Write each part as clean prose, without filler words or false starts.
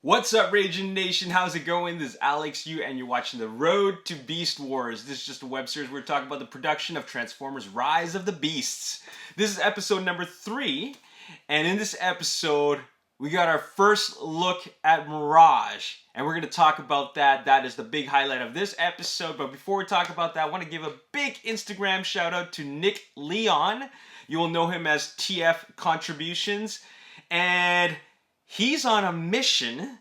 What's up, Ragin Nation? How's it going? This is Alex Yu, and you're watching The Road to Beast Wars. This is just a web series where we're talking about the production of Transformers Rise of the Beasts. This is episode number 3, and in this episode, we got our first look at Mirage, and we're going to talk about that. That is the big highlight of this episode, but before we talk about that, I want to give a big Instagram shout out to Nick Leon. You will know him as TF Contributions, and he's on a mission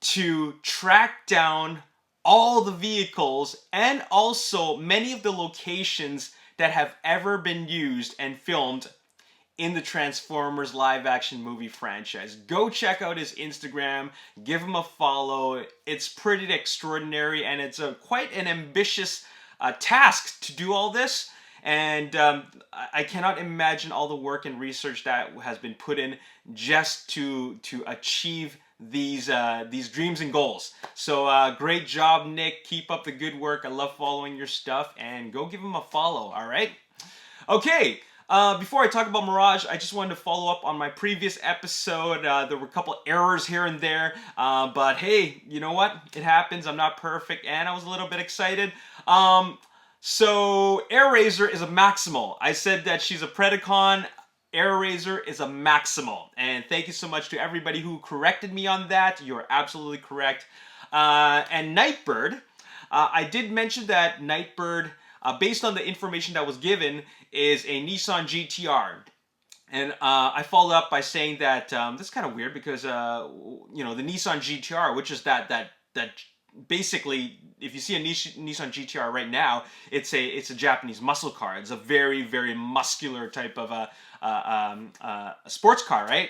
to track down all the vehicles and also many of the locations that have ever been used and filmed in the Transformers live action movie franchise. Go check out his Instagram, give him a follow. It's pretty extraordinary, and it's quite an ambitious task to do all this. And I cannot imagine all the work and research that has been put in just to achieve these dreams and goals. So great job, Nick. Keep up the good work. I love following your stuff, and go give him a follow. All right. Okay. Before I talk about Mirage, I just wanted to follow up on my previous episode. There were a couple errors here and there, but hey, you know what? It happens. I'm not perfect, and I was a little bit excited. So Airazor is a Maximal. I said that she's a Predacon. Airazor is a Maximal. And thank you so much to everybody who corrected me on that. You're absolutely correct. And Nightbird, I did mention that Nightbird, based on the information that was given, is a Nissan GTR. And I followed up by saying that this is kind of weird because, the Nissan GTR, which is that basically, if you see a Nissan GTR right now, it's a Japanese muscle car. It's a very, very muscular type of a sports car, right?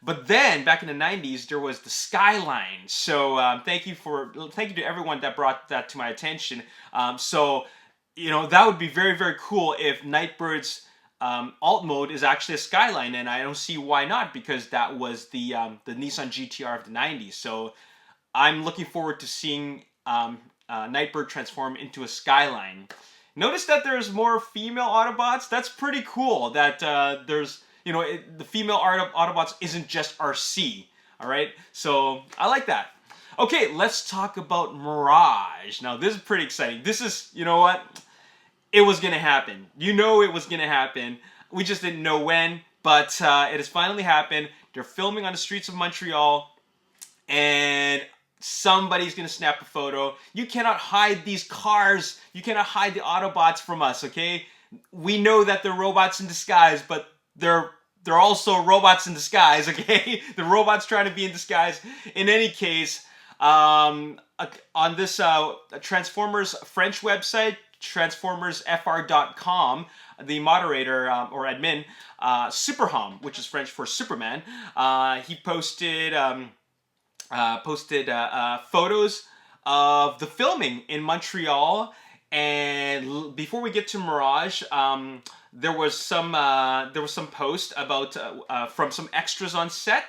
But then back in the 90s, there was the Skyline. So thank you to everyone that brought that to my attention. That would be very, very cool if Nightbird's alt mode is actually a Skyline, and I don't see why not, because that was the Nissan GTR of the 90s. So I'm looking forward to seeing Nightbird transform into a Skyline. Notice that there's more female Autobots. That's pretty cool that there's, the female Autobots isn't just RC. All right, so I like that. Okay, let's talk about Mirage. Now, this is pretty exciting. This is, you know what? It was going to happen. You know it was going to happen. We just didn't know when, but it has finally happened. They're filming on the streets of Montreal, and somebody's going to snap a photo. You cannot hide these cars. You cannot hide the Autobots from us, okay? We know that they're robots in disguise, but they're also robots in disguise, okay? The robots trying to be in disguise. In any case, on this Transformers French website, transformersfr.com, the moderator or admin, Superhom, which is French for Superman, he posted photos of the filming in Montreal. And before we get to Mirage, there was some post about from some extras on set.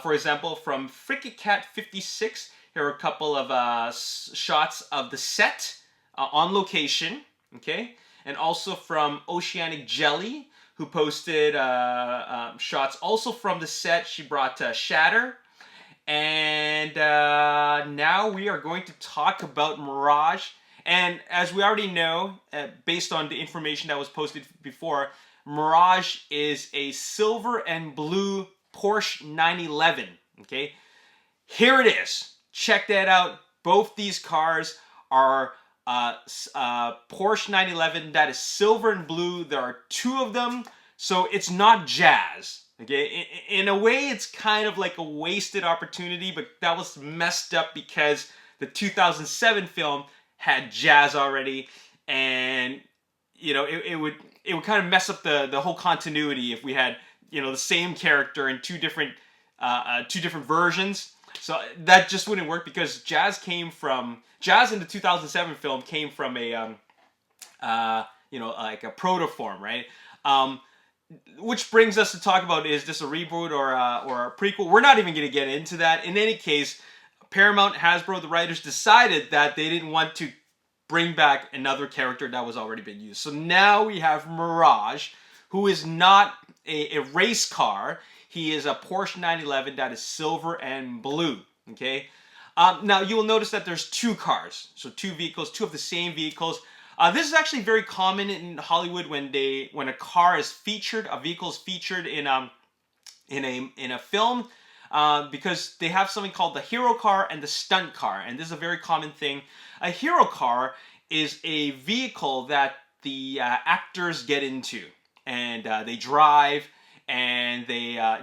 For example, from Fricky Cat 56, here are a couple of shots of the set on location. Okay, and also from Oceanic Jelly, who posted shots also from the set. She brought Shatter. And now we are going to talk about Mirage. And as we already know, based on the information that was posted before, Mirage is a silver and blue Porsche 911. Okay, here it is. Check that out. Both these cars are Porsche 911 that is silver and blue. There are 2 of them, so it's not Jazz. Okay, in a way, it's kind of like a wasted opportunity, but that was messed up because the 2007 film had Jazz already, and it would kind of mess up the whole continuity if we had the same character in two different versions. So that just wouldn't work, because Jazz in the 2007 film came from a like a protoform, right? Which brings us to talk about, is this a reboot or a prequel? We're not even going to get into that. In any case, Paramount, Hasbro, the writers decided that they didn't want to bring back another character that was already been used. So now we have Mirage, who is not a race car. He is a Porsche 911 that is silver and blue. Okay. Now you will notice that there's two cars, so two vehicles, two of the same vehicles. This is actually very common in Hollywood when a car is featured, a vehicle is featured in a film, because they have something called the hero car and the stunt car, and this is a very common thing. A hero car is a vehicle that the actors get into, and they drive, and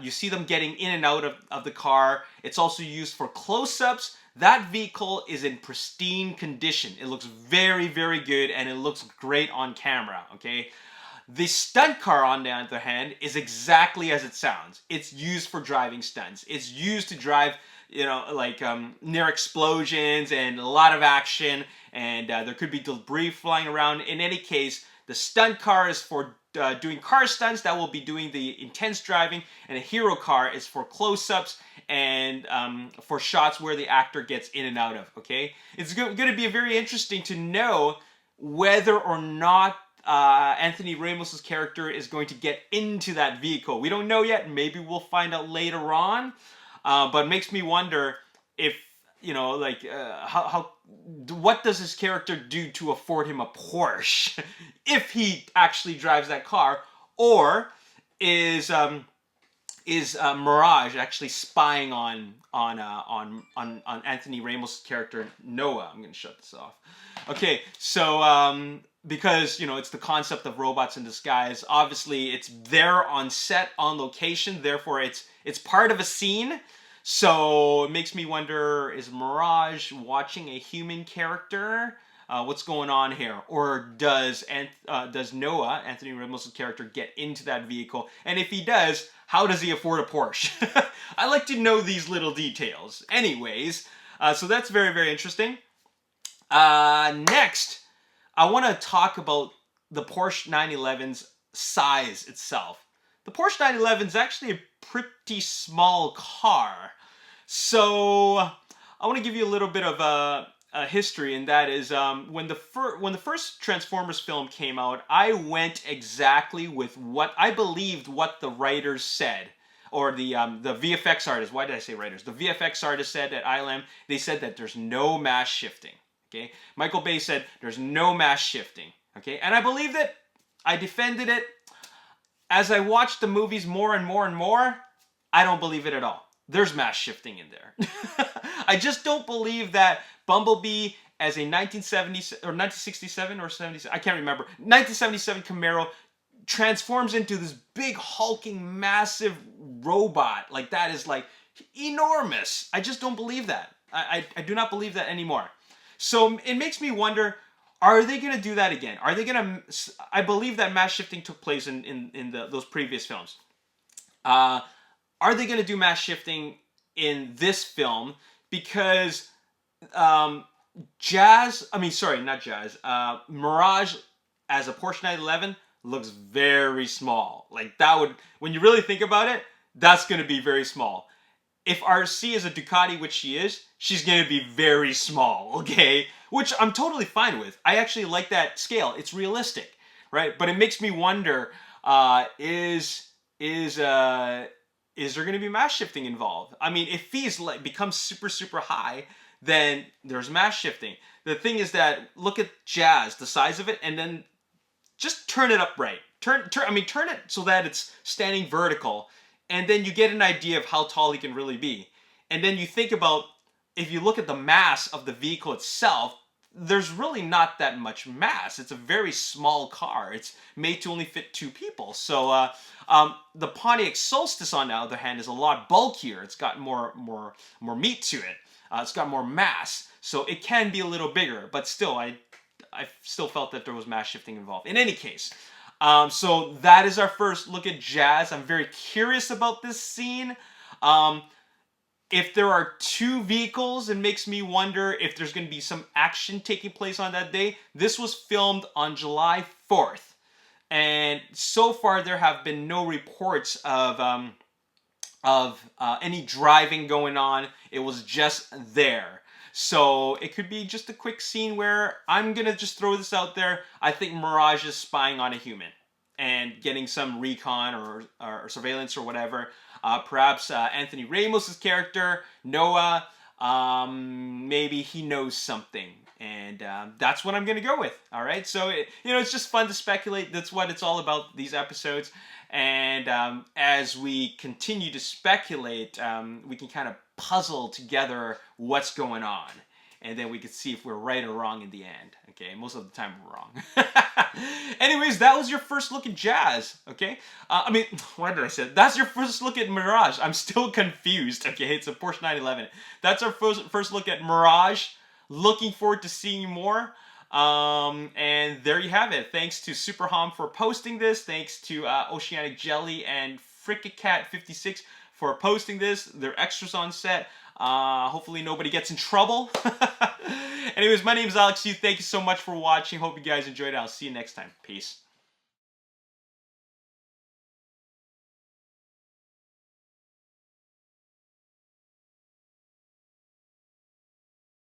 you see them getting in and out of the car. It's also used for close-ups. That vehicle is in pristine condition. It looks very, very good, and it looks great on camera, okay? The stunt car, on the other hand, is exactly as it sounds. It's used for driving stunts. It's used to drive, like near explosions and a lot of action, and there could be debris flying around. In any case, the stunt car is for doing car stunts that will be doing the intense driving, and a hero car is for close-ups and for shots where the actor gets in and out of, okay? It's going to be very interesting to know whether or not Anthony Ramos' character is going to get into that vehicle. We don't know yet. Maybe we'll find out later on. But it makes me wonder if, what does his character do to afford him a Porsche if he actually drives that car, or is Mirage actually spying on Anthony Ramos' character Noah? I'm gonna shut this off. Okay, so because it's the concept of robots in disguise. Obviously, it's there on set, on location. Therefore, it's part of a scene. So it makes me wonder: is Mirage watching a human character? What's going on here? Or does Noah, Anthony Ramos' character, get into that vehicle? And if he does, how does he afford a Porsche? I like to know these little details. Anyways, so that's very, very interesting. Next, I want to talk about the Porsche 911's size itself. The Porsche 911 is actually a pretty small car. So I want to give you a little bit of a history, and that is when the first Transformers film came out, I went exactly with what I believed what the writers said, or the VFX artists. Why did I say writers? The VFX artists said at ILM, they said that there's no mass shifting. Okay, Michael Bay said there's no mass shifting. Okay, and I believed it. I defended it. As I watched the movies more and more and more, I don't believe it at all. There's mass shifting in there. I just don't believe that Bumblebee, as a 1970 or 1967 or 70, I can't remember, 1977 Camaro transforms into this big hulking massive robot. Like, that is like enormous. I just don't believe that. I do not believe that anymore. So it makes me wonder, are they going to do that again? Are they going to... I believe that mass shifting took place in those previous films. Are they going to do mass shifting in this film? Because Mirage as a Porsche 911 looks very small. Like, that would... When you really think about it, that's going to be very small. If RC is a Ducati, which she is, she's going to be very small, okay? Which I'm totally fine with. I actually like that scale. It's realistic, right? But it makes me wonder, is there going to be mass shifting involved? I mean, if fees becomes super, super high, then there's mass shifting. The thing is that, look at Jazz, the size of it, and then just turn it up right. Turn it so that it's standing vertical, and then you get an idea of how tall he can really be. And then you think about, if you look at the mass of the vehicle itself, there's really not that much mass. It's a very small car. It's made to only fit two people. So the Pontiac Solstice, on the other hand, is a lot bulkier. It's got more meat to it. It's got more mass. So it can be a little bigger. But still, I still felt that there was mass shifting involved. In any case, so that is our first look at Jazz. I'm very curious about this scene. If there are two vehicles, it makes me wonder if there's going to be some action taking place on that day. This was filmed on July 4th. And so far, there have been no reports of any driving going on. It was just there. So it could be just a quick scene where, I'm going to just throw this out there, I think Mirage is spying on a human and getting some recon or surveillance or whatever. Perhaps Anthony Ramos' character, Noah, maybe he knows something. And that's what I'm going to go with. All right. So, it's just fun to speculate. That's what it's all about, these episodes. And as we continue to speculate, we can kind of puzzle together what's going on. And then we can see if we're right or wrong in the end. Okay. Most of the time we're wrong. Anyways, that was your first look at Jazz. Okay. What did I say? That's your first look at Mirage. I'm still confused. Okay. It's a Porsche 911. That's our first look at Mirage. Looking forward to seeing more. And there you have it. Thanks to Superhom for posting this. Thanks to Oceanic Jelly and Frickacat56 for posting this. They're extras on set. Hopefully nobody gets in trouble. Anyways, my name is Alex Yu. Thank you so much for watching. Hope you guys enjoyed it. I'll see you next time. Peace.